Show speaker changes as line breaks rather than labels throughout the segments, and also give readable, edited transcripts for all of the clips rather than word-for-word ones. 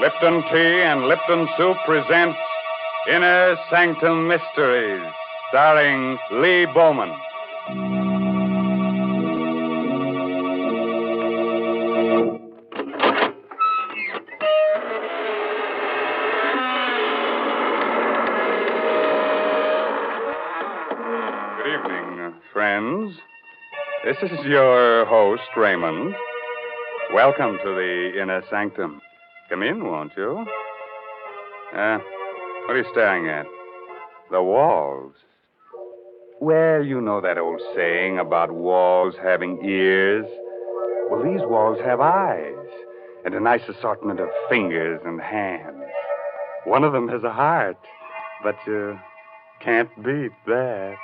Lipton Tea and Lipton Soup present Inner Sanctum Mysteries, starring Lee Bowman. Good evening, friends. This is your host, Raymond. Welcome to the Inner Sanctum. Come in, won't you? What are you staring at? The walls. Well, you know that old saying about walls having ears. Well, these walls have eyes and a nice assortment of fingers and hands. One of them has a heart, but you can't beat that.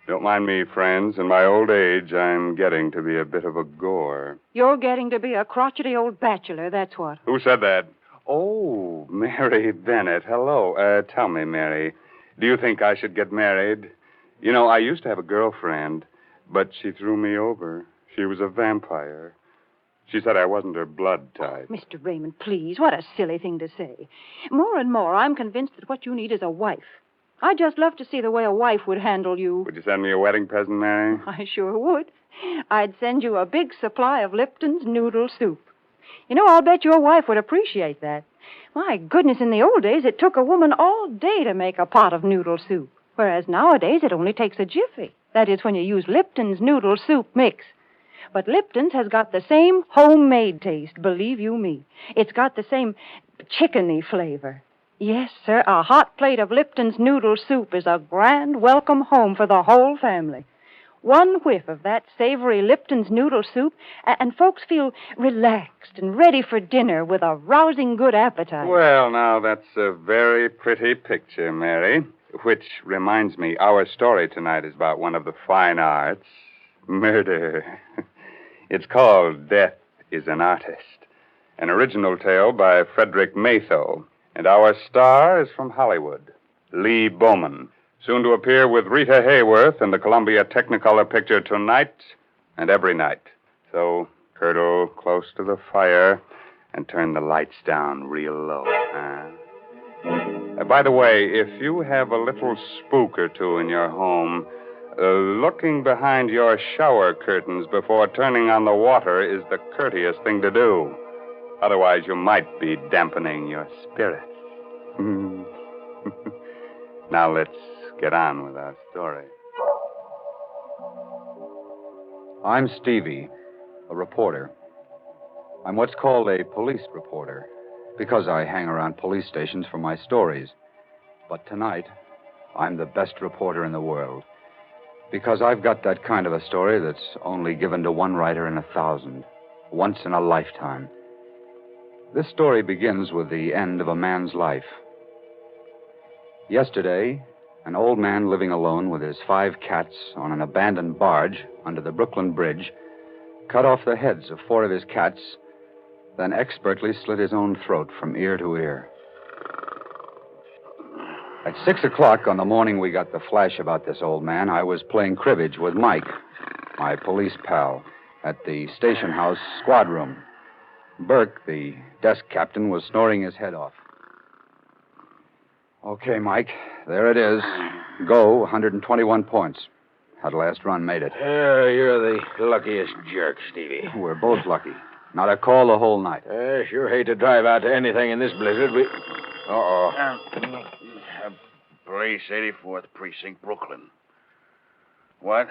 Don't mind me, friends. In my old age, I'm getting to be a bit of a gore.
You're getting to be a crotchety old bachelor, that's what.
Who said that? Oh, Mary Bennett. Hello. Tell me, Mary, do you think I should get married? You know, I used to have a girlfriend, but she threw me over. She was a vampire. She said I wasn't her blood type.
Oh, Mr. Raymond, please, what a silly thing to say. More and more, I'm convinced that what you need is a wife. I'd just love to see the way a wife would handle you.
Would you send me a wedding present, Mary?
I sure would. I'd send you a big supply of Lipton's noodle soup. You know, I'll bet your wife would appreciate that. My goodness, in the old days, it took a woman all day to make a pot of noodle soup, whereas nowadays it only takes a jiffy. That is, when you use Lipton's noodle soup mix. But Lipton's has got the same homemade taste, believe you me. It's got the same chickeny flavor. Yes, sir, a hot plate of Lipton's noodle soup is a grand welcome home for the whole family. One whiff of that savory Lipton's noodle soup, and folks feel relaxed and ready for dinner with a rousing good appetite.
Well, now, that's a very pretty picture, Mary. Which reminds me, our story tonight is about one of the fine arts, murder. It's called Death is an Artist, an original tale by Frederick Matho. And our star is from Hollywood, Lee Bowman, soon to appear with Rita Hayworth in the Columbia Technicolor picture Tonight and Every Night. So, curdle close to the fire and turn the lights down real low. By the way, if you have a little spook or two in your home, looking behind your shower curtains before turning on the water is the courteous thing to do. Otherwise, you might be dampening your spirits. Now let's get on with our story.
I'm Stevie, a reporter. I'm what's called a police reporter, because I hang around police stations for my stories. But tonight, I'm the best reporter in the world, because I've got that kind of a story that's only given to one writer in 1,000, once in a lifetime. This story begins with the end of a man's life. Yesterday, an old man living alone with his 5 cats on an abandoned barge under the Brooklyn Bridge cut off the heads of 4 of his cats, then expertly slit his own throat from ear to ear. At 6 o'clock on the morning we got the flash about this old man, I was playing cribbage with Mike, my police pal, at the station house squad room. Burke, the desk captain, was snoring his head off. Okay, Mike, there it is. Go, 121 points. That last run made it.
You're the luckiest jerk, Stevie.
We're both lucky. Not a call the whole night.
Sure hate to drive out to anything in this blizzard. Uh-oh.
Police, 84th Precinct, Brooklyn. What?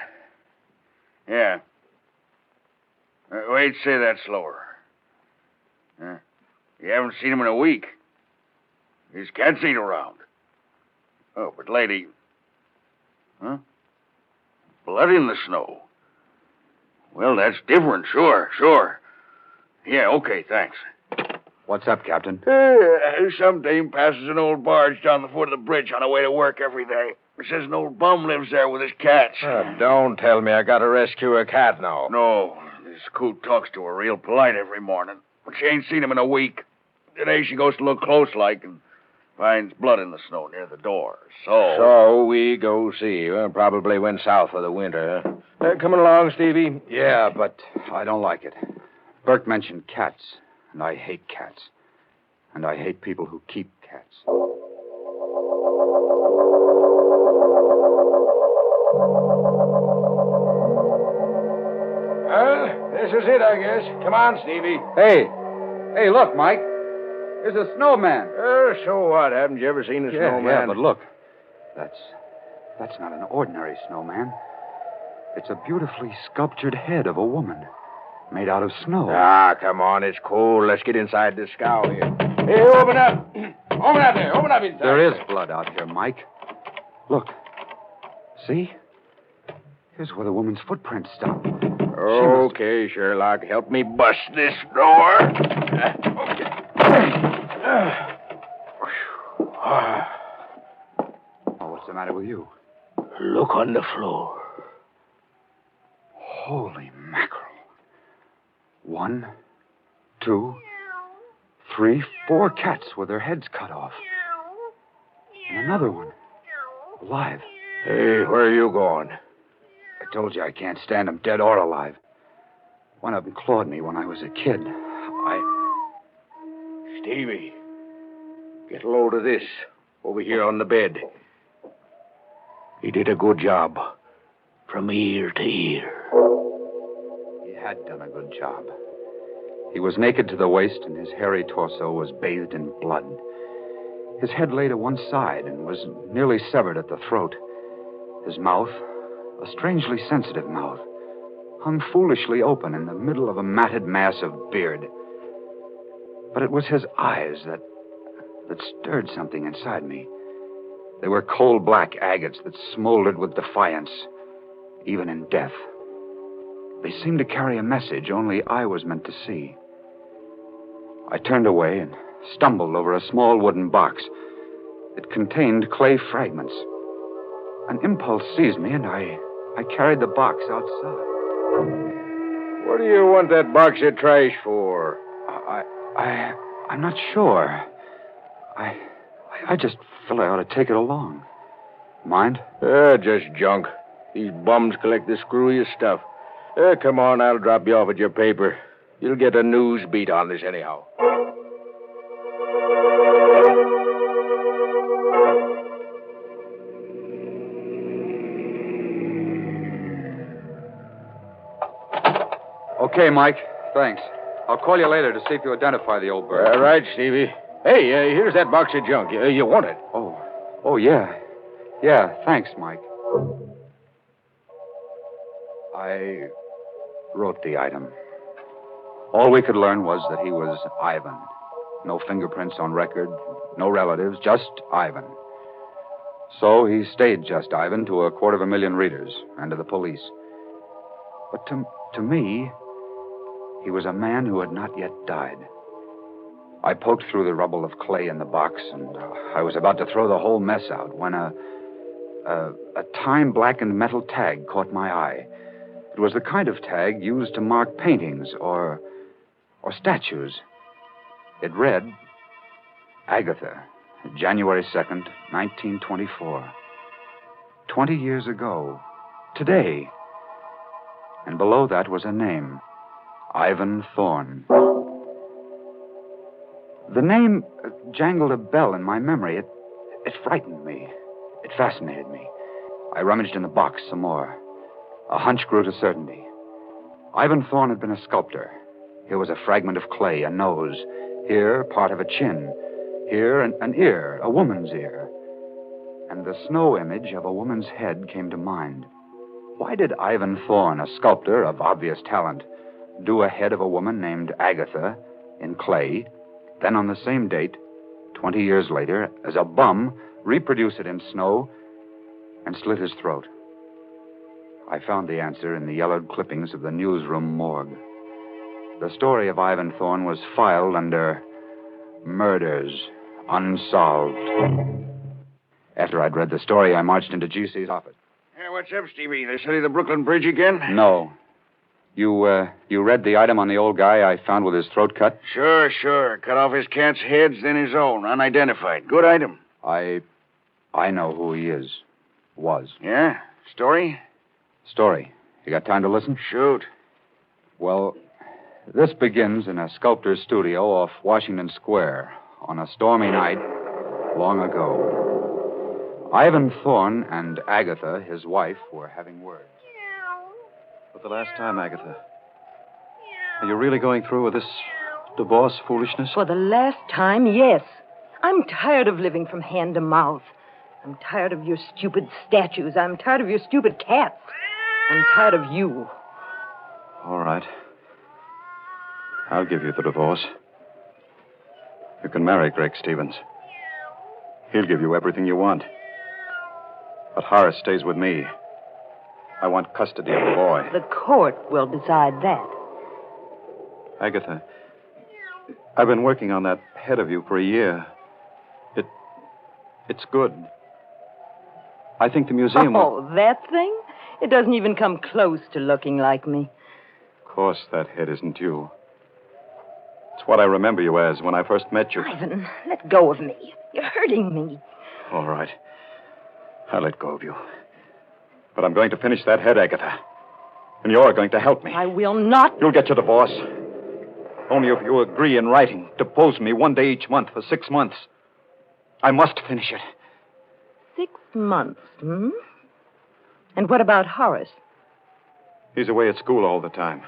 Yeah. Wait, say that slower. You haven't seen him in a week. His cats ain't around. Oh, but lady... Huh? Blood in the snow. Well, that's different, sure. Yeah, okay, thanks.
What's up, Captain?
Some dame passes an old barge down the foot of the bridge on her way to work every day. Says an old bum lives there with his cats.
Don't tell me I gotta rescue a cat now.
No, this coot talks to her real polite every morning. But she ain't seen him in a week. Today she goes to look close like, and finds blood in the snow near the door. So...
So we go see. Well, probably went south for the winter, huh? Coming along, Stevie?
Yeah, but I don't like it. Burke mentioned cats, and I hate cats. And I hate people who keep cats.
Well, this is it, I guess. Come on, Stevie.
Hey, look, Mike. There's a snowman.
So what? Haven't you ever seen a snowman?
Yeah, but look. That's not an ordinary snowman. It's a beautifully sculptured head of a woman made out of snow.
Ah, come on. It's cold. Let's get inside this scow here. Hey, open up. Open up there. Open up inside.
There is blood out here, Mike. Look. See? Here's where the woman's footprints stop.
Okay, Sherlock. Help me bust this door. Okay.
Oh, what's the matter with you?
Look on the floor.
Holy mackerel. 1, 2, 3, 4 cats with their heads cut off. And another one. Alive.
Hey, where are you going?
I told you I can't stand them dead or alive. One of them clawed me when I was a kid.
Stevie, get a load of this over here on the bed. He did a good job. From ear to ear.
He had done a good job. He was naked to the waist, and his hairy torso was bathed in blood. His head lay to one side and was nearly severed at the throat. His mouth, a strangely sensitive mouth, hung foolishly open in the middle of a matted mass of beard. But it was his eyes that stirred something inside me. They were cold black agates that smoldered with defiance, even in death. They seemed to carry a message only I was meant to see. I turned away and stumbled over a small wooden box. It contained clay fragments. An impulse seized me, and I carried the box outside.
What do you want that box of trash for?
I'm not sure. I just felt I ought to take it along. Mind?
Just junk. These bums collect the screwiest stuff. Come on, I'll drop you off at your paper. You'll get a news beat on this anyhow.
Okay, Mike. Thanks. I'll call you later to see if you identify the old bird.
All right, Stevie. Hey, here's that box of junk. You want it?
Oh, yeah. Yeah, thanks, Mike. I wrote the item. All we could learn was that he was Ivan. No fingerprints on record, no relatives, just Ivan. So he stayed just Ivan to 250,000 readers and to the police. But to me, he was a man who had not yet died. I poked through the rubble of clay in the box, and I was about to throw the whole mess out when a time-blackened metal tag caught my eye. It was the kind of tag used to mark paintings or statues. It read, Agatha, January 2nd, 1924. 20 years ago, today. And below that was a name, Ivan Thorne. The name jangled a bell in my memory. It frightened me. It fascinated me. I rummaged in the box some more. A hunch grew to certainty. Ivan Thorne had been a sculptor. Here was a fragment of clay, a nose. Here, part of a chin. Here, an ear, a woman's ear. And the snow image of a woman's head came to mind. Why did Ivan Thorne, a sculptor of obvious talent, do a head of a woman named Agatha in clay, then on the same date, 20 years later, as a bum, reproduce it in snow and slit his throat? I found the answer in the yellowed clippings of the newsroom morgue. The story of Ivan Thorne was filed under Murders Unsolved. After I'd read the story, I marched into GC's office.
Hey, what's up, Stevie? They study the Brooklyn Bridge again?
No. You read the item on the old guy I found with his throat cut?
Sure. Cut off his cat's heads, then his own, unidentified. Good item.
I know who he is. Was.
Yeah? Story?
Story. You got time to listen?
Shoot.
Well, this begins in a sculptor's studio off Washington Square on a stormy night long ago. Ivan Thorne and Agatha, his wife, were having words.
For the last time, Agatha. Are you really going through with this divorce foolishness?
For the last time, yes. I'm tired of living from hand to mouth. I'm tired of your stupid statues. I'm tired of your stupid cats. I'm tired of you.
All right. I'll give you the divorce. You can marry Greg Stevens. He'll give you everything you want. But Horace stays with me. I want custody of the boy.
The court will decide that.
Agatha, I've been working on that head of you for a year. It's good. I think the museum will...
Oh, that thing? It doesn't even come close to looking like me.
Of course, that head isn't you. It's what I remember you as when I first met you.
Ivan, let go of me. You're hurting me.
All right. I'll let go of you. But I'm going to finish that head, Agatha. And you're going to help me.
I will not.
You'll get your divorce. Only if you agree in writing to pose me one day each month for 6 months. I must finish it.
6 months, hmm? And what about Horace?
He's away at school all the time.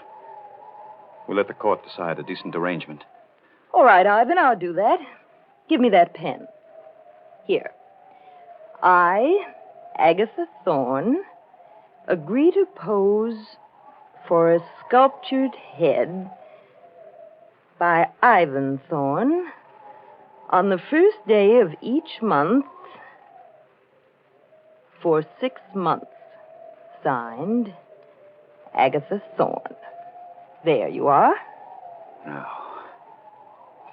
We'll let the court decide a decent arrangement.
All right, Ivan, I'll do that. Give me that pen. Here. I, Agatha Thorne, agree to pose for a sculptured head by Ivan Thorne on the first day of each month for 6 months. Signed, Agatha Thorne. There you are.
Now,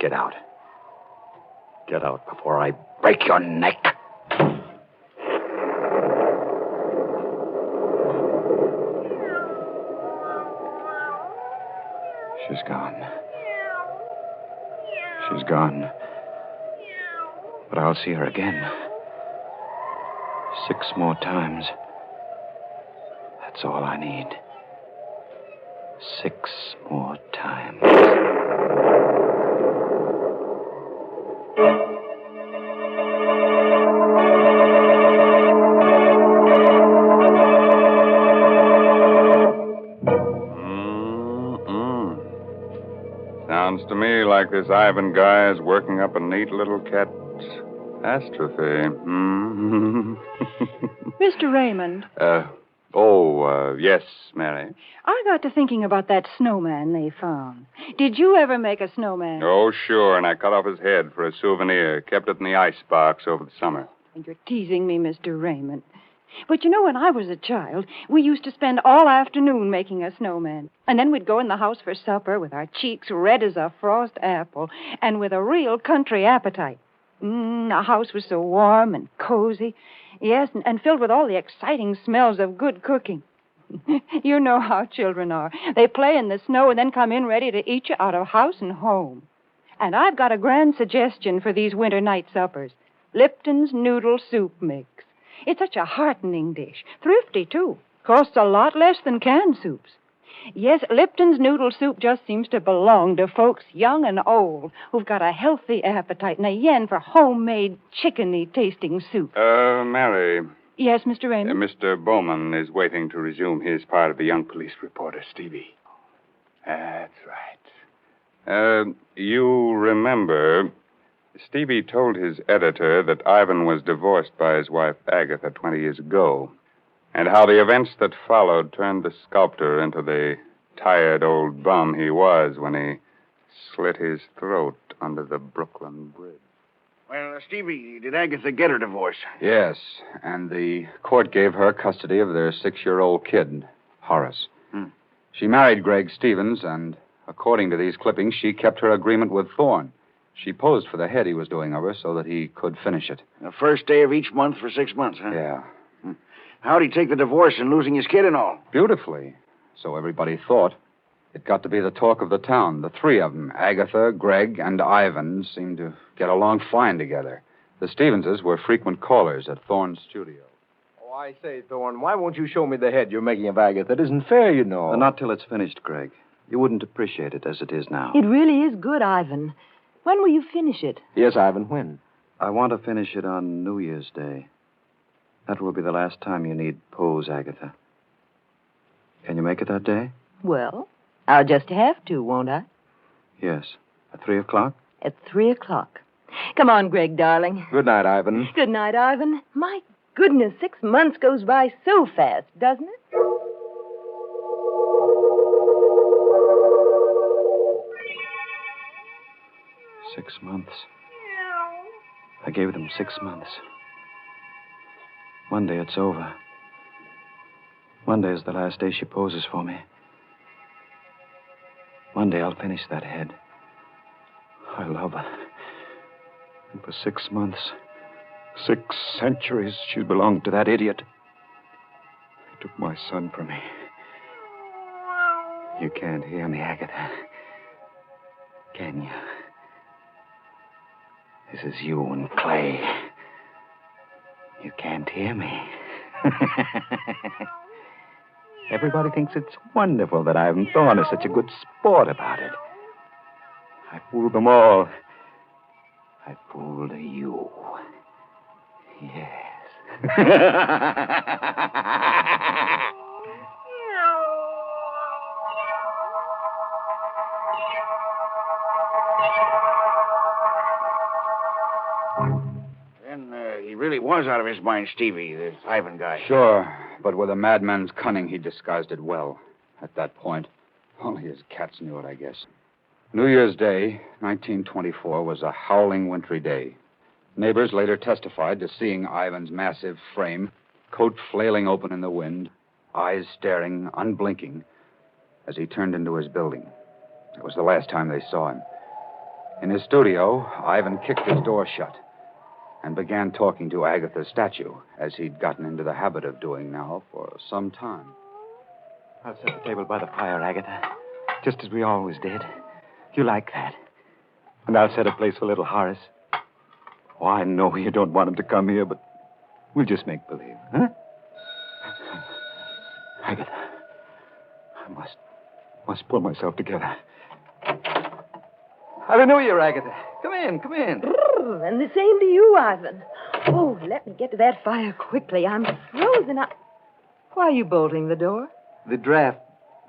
get out. Get out before I break your neck. She's gone. She's gone. But I'll see her again. 6 more times. That's all I need. 6 more times.
Sounds to me like this Ivan guy is working up a neat little catastrophe.
Mr. Raymond.
Yes, Mary.
I got to thinking about that snowman they found. Did you ever make a snowman?
Oh, sure, and I cut off his head for a souvenir. Kept it in the icebox over the summer.
And you're teasing me, Mr. Raymond. But you know, when I was a child, we used to spend all afternoon making a snowman. And then we'd go in the house for supper with our cheeks red as a frost apple and with a real country appetite. The house was so warm and cozy. Yes, and filled with all the exciting smells of good cooking. You know how children are. They play in the snow and then come in ready to eat you out of house and home. And I've got a grand suggestion for these winter night suppers. Lipton's Noodle Soup Mix. It's such a heartening dish. Thrifty, too. Costs a lot less than canned soups. Yes, Lipton's Noodle Soup just seems to belong to folks young and old who've got a healthy appetite and a yen for homemade chickeny-tasting soup.
Mary.
Yes, Mr. Raymond?
Mr. Bowman is waiting to resume his part of the young police reporter, Stevie. That's right. You remember, Stevie told his editor that Ivan was divorced by his wife, Agatha, 20 years ago, and how the events that followed turned the sculptor into the tired old bum he was when he slit his throat under the Brooklyn Bridge.
Well, Stevie, did Agatha get her divorce?
Yes, and the court gave her custody of their 6-year-old kid, Horace. She married Greg Stevens, and according to these clippings, she kept her agreement with Thorne. She posed for the head he was doing of her so that he could finish it.
The first day of each month for 6 months, huh?
Yeah.
How'd he take the divorce and losing his kid and all?
Beautifully. So everybody thought. It got to be the talk of the town. The three of them, Agatha, Greg, and Ivan, seemed to get along fine together. The Stevenses were frequent callers at Thorne's studio.
Oh, I say, Thorne, why won't you show me the head you're making of Agatha? It isn't fair, you know.
Not till it's finished, Greg. You wouldn't appreciate it as it is now.
It really is good, Ivan. When will you finish it?
Yes, Ivan, when?
I want to finish it on New Year's Day. That will be the last time you need pose, Agatha. Can you make it that day?
Well, I'll just have to, won't I?
Yes. At 3 o'clock?
At 3 o'clock. Come on, Greg, darling.
Good night, Ivan.
Good night, Ivan. My goodness, 6 months goes by so fast, doesn't it?
6 months. I gave them 6 months. Monday, it's over. Monday is the last day she poses for me. Monday, I'll finish that head. I love her. And for 6 months, 6 centuries, she belonged to that idiot. He took my son from me. You can't hear me, Agatha. Can you? This is you and Clay. You can't hear me. Everybody thinks it's wonderful that Ivan Thorne is such a good sport about it. I fooled them all. I fooled you. Yes.
Then he really was out of his mind, Stevie, this Ivan guy.
Sure, but with a madman's cunning, he disguised it well. At that point, only his cats knew it, I guess. New Year's Day, 1924, was a howling wintry day. Neighbors later testified to seeing Ivan's massive frame, coat flailing open in the wind, eyes staring, unblinking, as he turned into his building. It was the last time they saw him. In his studio, Ivan kicked his door shut and began talking to Agatha's statue, as he'd gotten into the habit of doing now for some time.
I'll set the table by the fire, Agatha, just as we always did. You like that. And I'll set a place for little Horace. Oh, I know you don't want him to come here, but we'll just make believe, huh? Agatha, I must pull myself together. Happy New Year, Agatha. Come in, come in.
And the same to you, Ivan. Oh, let me get to that fire quickly. I'm frozen up. Why are you bolting the door?
The draft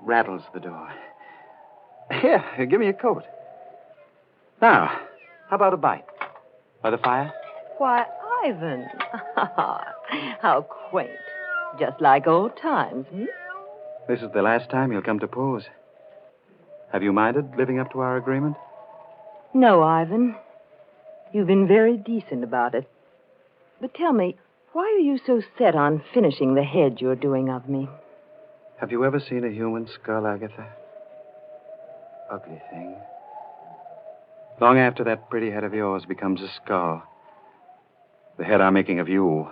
rattles the door. Here, give me a coat. Now, how about a bite? By the fire?
Why, Ivan. How quaint. Just like old times, hmm?
This is the last time you'll come to pose. Have you minded living up to our agreement?
No, Ivan. You've been very decent about it. But tell me, why are you so set on finishing the head you're doing of me?
Have you ever seen a human skull, Agatha? Ugly thing. Long after that pretty head of yours becomes a skull, the head I'm making of you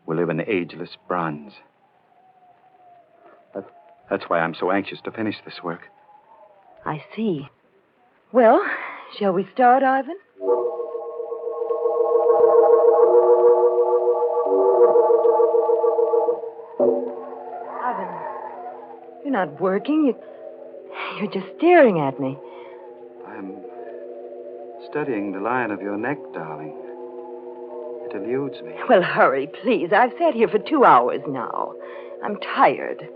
will live in ageless bronze. That's why I'm so anxious to finish this work.
I see. Well, shall we start, Ivan? Ivan, you're not working. You're just staring at me.
I'm studying the line of your neck, darling. It eludes me.
Well, hurry, please. I've sat here for 2 hours now. I'm tired.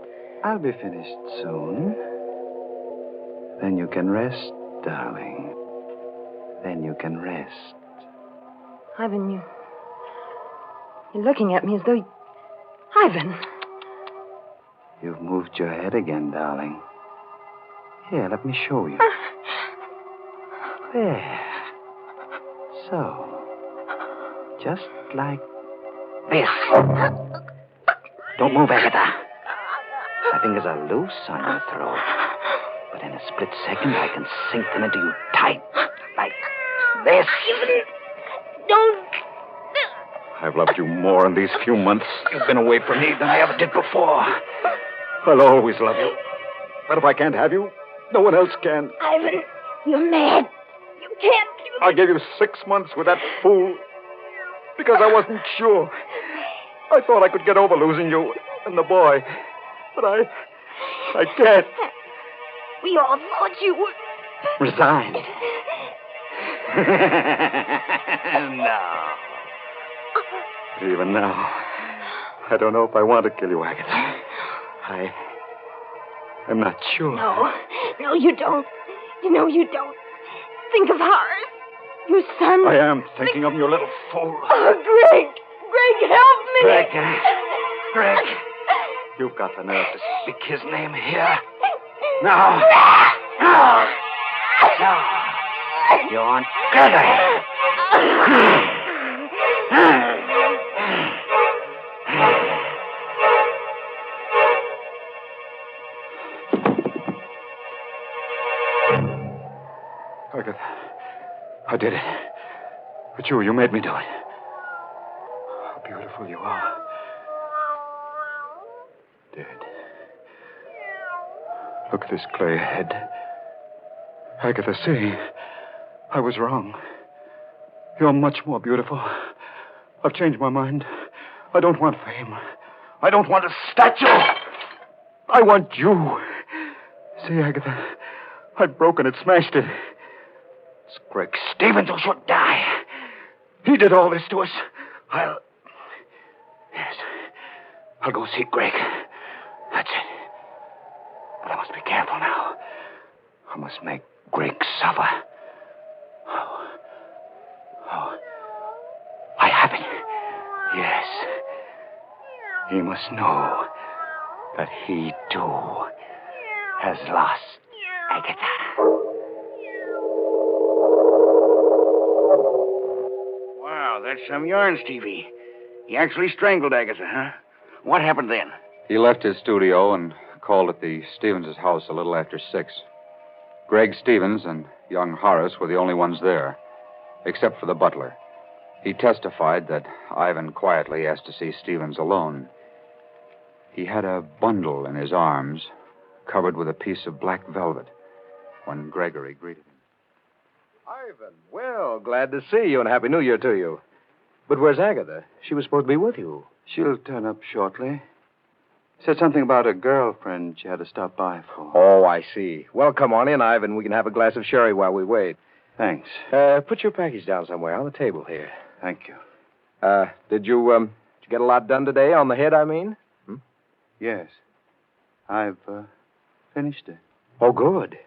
I'll be finished soon. Then you can rest, darling. Then you can rest.
Ivan, you're looking at me as though... Ivan!
You've moved your head again, darling. Here, let me show you. There. So. Just like this. Don't move, Agatha. My fingers are loose on your throat. But in a split second, I can sink them into you tight. Like this.
Don't...
I've loved you more in these few months you've been away from me than I ever did before. I'll always love you. But if I can't have you, no one else can.
Ivan, you're mad. You can't do
I gave you 6 months with that fool because I wasn't sure. I thought I could get over losing you and the boy. But I can't.
We all thought you were...
Resigned.
No.
Even now, I don't know if I want to kill you, Agatha. I'm not sure.
No, you don't. You know you don't. Think of Horace. Your son.
I am thinking of you, little fool.
Oh, Greg. Greg, help me.
Greg. You've got the nerve to speak his name here. No. You aren't Agatha, I did it. But you made me do it. How beautiful you are. Dead. Look at this clay head. Agatha, see. I was wrong. You're much more beautiful. I've changed my mind. I don't want fame. I don't want a statue. I want you. See, Agatha, I've broken it, smashed it. It's Greg Stevens who should die. He did all this to us. I'll go see Greg. That's it. But I must be careful now. I must make Greg suffer. Oh. I have it. Yes. He must know that he, too, has lost Agatha.
Wow, that's some yarn, Stevie. He actually strangled Agatha, huh? What happened then?
He left his studio and called at the Stevens' house a little after 6. Greg Stevens and young Horace were the only ones there, except for the butler. He testified that Ivan quietly asked to see Stevens alone. He had a bundle in his arms, covered with a piece of black velvet, when Gregory greeted him.
Ivan, well, glad to see you and Happy New Year to you. But where's Agatha? She was supposed to be with you.
She'll turn up shortly. Said something about a girlfriend she had to stop by for.
Oh, I see. Well, come on in, Ivan. We can have a glass of sherry while we wait.
Thanks.
Put your package down somewhere on the table here.
Thank you.
Did you get a lot done today? On the head, I mean?
Yes. I've finished it.
Oh, good.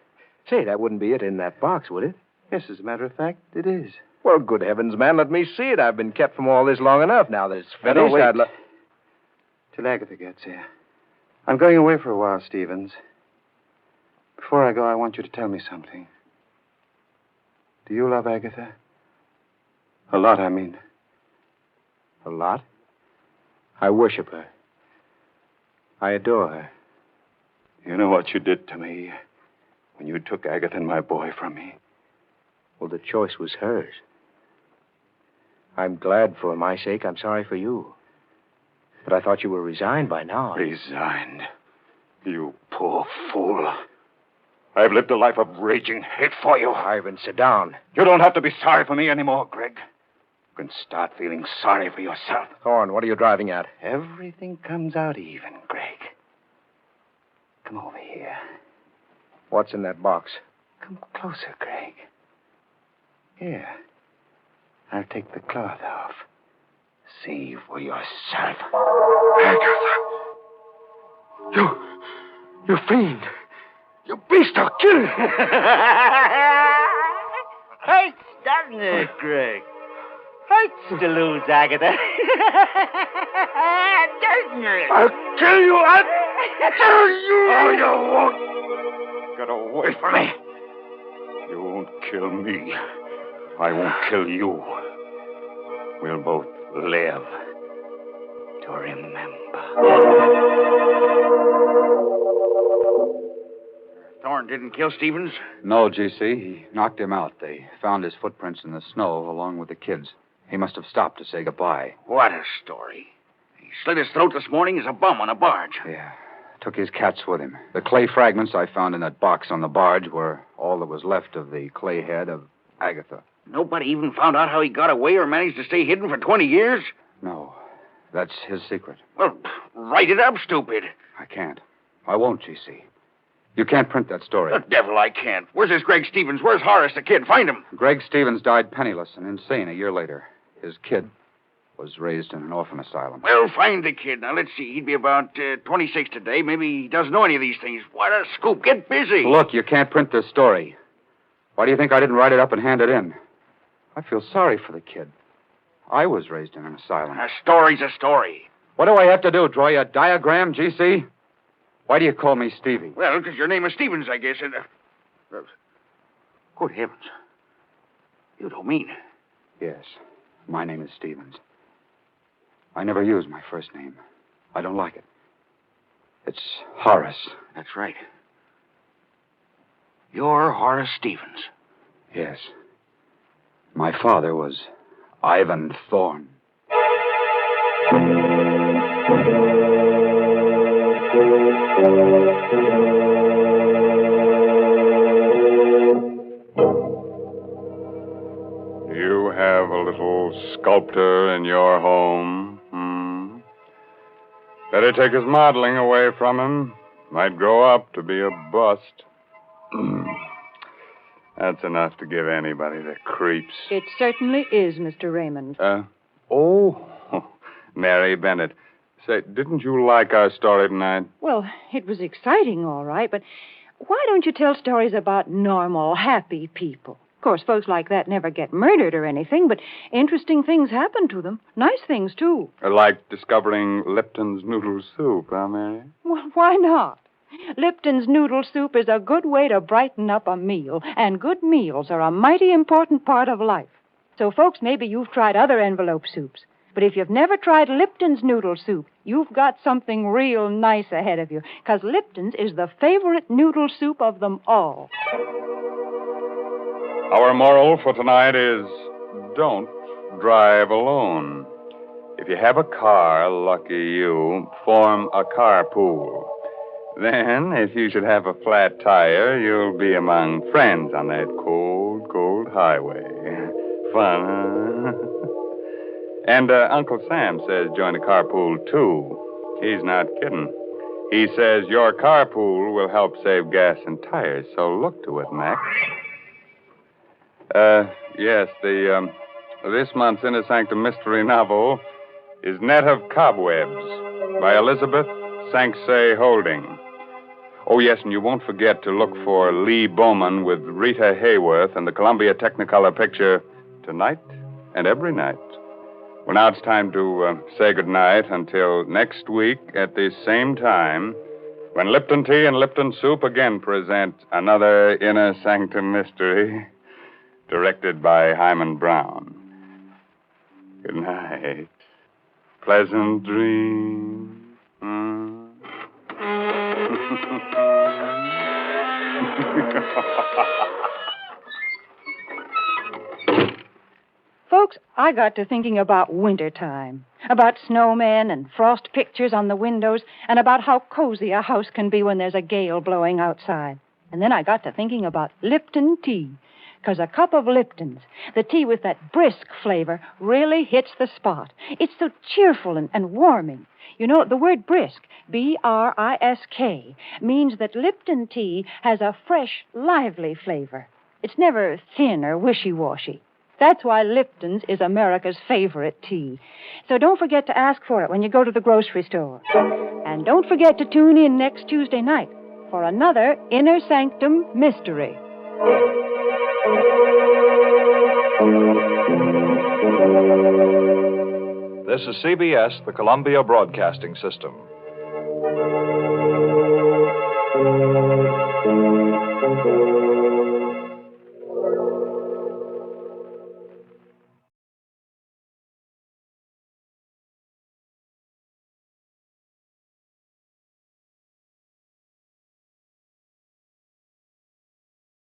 Say, that wouldn't be it in that box, would it?
Yes, as a matter of fact, it is.
Well, good heavens, man, let me see it. I've been kept from all this long enough. Now that it's finished,
No, wait.
I'd
Till Agatha gets here. I'm going away for a while, Stevens. Before I go, I want you to tell me something. Do you love Agatha? A lot, I mean.
A lot? I worship her. I adore her.
You know what you did to me when you took Agatha and my boy from me?
Well, the choice was hers. I'm glad for my sake. I'm sorry for you. But I thought you were resigned by now.
Resigned? You poor fool. I've lived a life of raging hate for you.
Ivan, sit down.
You don't have to be sorry for me anymore, Greg. You can start feeling sorry for yourself.
Thorne, what are you driving at?
Everything comes out even, Greg. Come over here.
What's in that box?
Come closer, Greg. Here. I'll take the cloth off. See for yourself.
Agatha! You fiend! You beast, I'll kill you!
Hurts, doesn't it, Greg? Hurts to lose Agatha. Doesn't it?
I'll kill you! I'll kill you! Oh, you won't! Get away from me! You won't kill me. I won't kill you. We'll both live to remember.
Thorne didn't kill Stevens?
No, GC. He knocked him out. They found his footprints in the snow along with the kids. He must have stopped to say goodbye.
What a story. He slit his throat this morning as a bum on a barge.
Yeah. took his cats with him. The clay fragments I found in that box on the barge were all that was left of the clay head of Agatha.
Nobody even found out how he got away or managed to stay hidden for 20 years?
No, that's his secret.
Well, write it up, stupid.
I can't. I won't, G.C. You can't print that story.
The devil I can't. Where's this Greg Stevens? Where's Horace the kid? Find him.
Greg Stevens died penniless and insane a year later. His kid was raised in an orphan asylum.
Well, find the kid. Now, let's see. He'd be about 26 today. Maybe he doesn't know any of these things. What a scoop. Get busy.
Look, you can't print this story. Why do you think I didn't write it up and hand it in? I feel sorry for the kid. I was raised in an asylum.
A story's a story.
What do I have to do? Draw you a diagram, G.C.? Why do you call me Stevie?
Well, because your name is Stevens, I guess. And, good heavens. You don't mean...
Yes, my name is Stevens. I never use my first name. I don't like it. It's Horace.
That's right. You're Horace Stevens.
Yes. My father was Ivan Thorne.
You have a little sculptor in your home. Better take his modeling away from him. Might grow up to be a bust. That's enough to give anybody the creeps.
It certainly is, Mr. Raymond.
Mary Bennett. Say, didn't you like our story tonight?
Well, it was exciting, all right, but why don't you tell stories about normal, happy people? Of course, folks like that never get murdered or anything, but interesting things happen to them. Nice things, too.
Like discovering Lipton's noodle soup, huh, Mary?
Well, why not? Lipton's noodle soup is a good way to brighten up a meal, and good meals are a mighty important part of life. So, folks, maybe you've tried other envelope soups, but if you've never tried Lipton's noodle soup, you've got something real nice ahead of you, because Lipton's is the favorite noodle soup of them all.
Our moral for tonight is don't drive alone. If you have a car, lucky you, form a carpool. Then, if you should have a flat tire, you'll be among friends on that cold, cold highway. Fun, huh? And Uncle Sam says join a carpool, too. He's not kidding. He says your carpool will help save gas and tires, so look to it, Max. Yes, this month's Inner Sanctum Mystery novel is Net of Cobwebs by Elizabeth Sanksay Holding. Oh, yes, and you won't forget to look for Lee Bowman with Rita Hayworth and the Columbia Technicolor picture Tonight and Every Night. Well, now it's time to say goodnight until next week at the same time when Lipton Tea and Lipton Soup again present another Inner Sanctum Mystery directed by Himan Brown. Good night. Pleasant dreams.
Folks, I got to thinking about wintertime, about snowmen and frost pictures on the windows, and about how cozy a house can be when there's a gale blowing outside. And then I got to thinking about Lipton tea, because a cup of Lipton's, the tea with that brisk flavor, really hits the spot. It's so cheerful and warming. You know, the word brisk, B-R-I-S-K, means that Lipton tea has a fresh, lively flavor. It's never thin or wishy-washy. That's why Lipton's is America's favorite tea. So don't forget to ask for it when you go to the grocery store. And don't forget to tune in next Tuesday night for another Inner Sanctum Mystery.
This is CBS, the Columbia Broadcasting System.